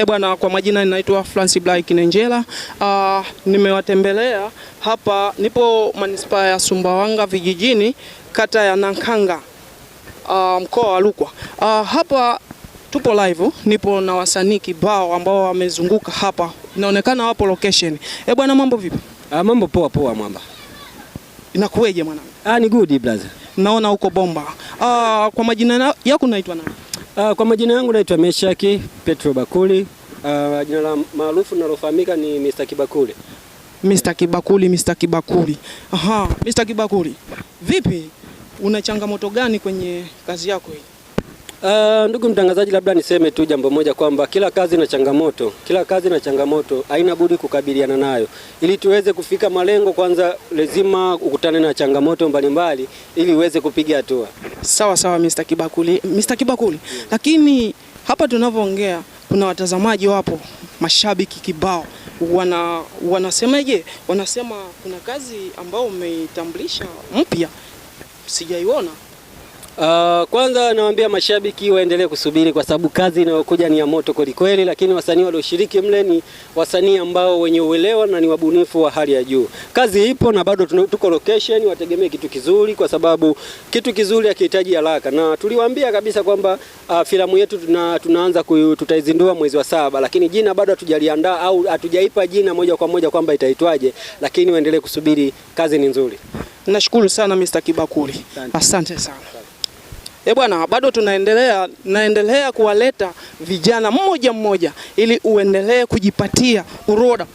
Bwana, kwa majina ninaitwa Francis Blake Kinenjela. Nimewatembelea hapa, nipo manispaa ya Sumbawanga vijijini, kata ya Nankanga, mkoa wa Rukwa. Hapa tupo live, nipo na wasanii kibao ambao wamezunguka hapa. Inaonekana wapo location. Bwana, mambo vipi? Mambo poa mwamba. Inakuweje mwanangu? Ni good brother. Naona uko bomba. Kwa majina yako unaitwa nani? Kwa majina yangu naitwa Meshaki Petro Bakuli. Jina la maarufu nalofahamika ni Mr. Kibakuli. Mr. Kibakuli. Mr. Kibakuli. Vipi? Una changamoto gani kwenye kazi yako hii? Ndugu mtangazaji, labda niseme tu jambo moja kwamba kila kazi na changamoto haina budi kukabiliana nayo. Ili tuweze kufika malengo, kwanza lazima ukutane na changamoto mbalimbali ili uweze kupiga hatua. Sawa Mr. Kibakuli. Lakini hapa tunavyoongea kuna watazamaji wapo, mashabiki kibao. Wanasemaje? Wanasema kuna kazi ambao umeitambulisha mpya, sijaiona. Kwanza nawaambia mashabiki waendelee kusubiri, kwa sababu kazi inayokuja ni ya moto kweli, lakini wasanii walioshiriki mle ni wasanii ambao wenye uelewa na ni wabunifu wa hali ya juu. Kazi ipo na bado tuko location, wategemee kitu kizuri, kwa sababu kitu kizuri hakihitaji haraka. Na tuliwaambia kabisa kwamba filamu yetu tutaizindua mwezi wa 7, lakini jina bado hatujaliandaa au hatujaipa jina moja kwa moja kwamba itaitwaje, lakini waendelee kusubiri, kazi ni nzuri. Nashukuru sana Mr. Kibakuli. Asante sana. Bwana, bado naendelea kuwaleta vijana mmoja ili uendelee kujipatia uroda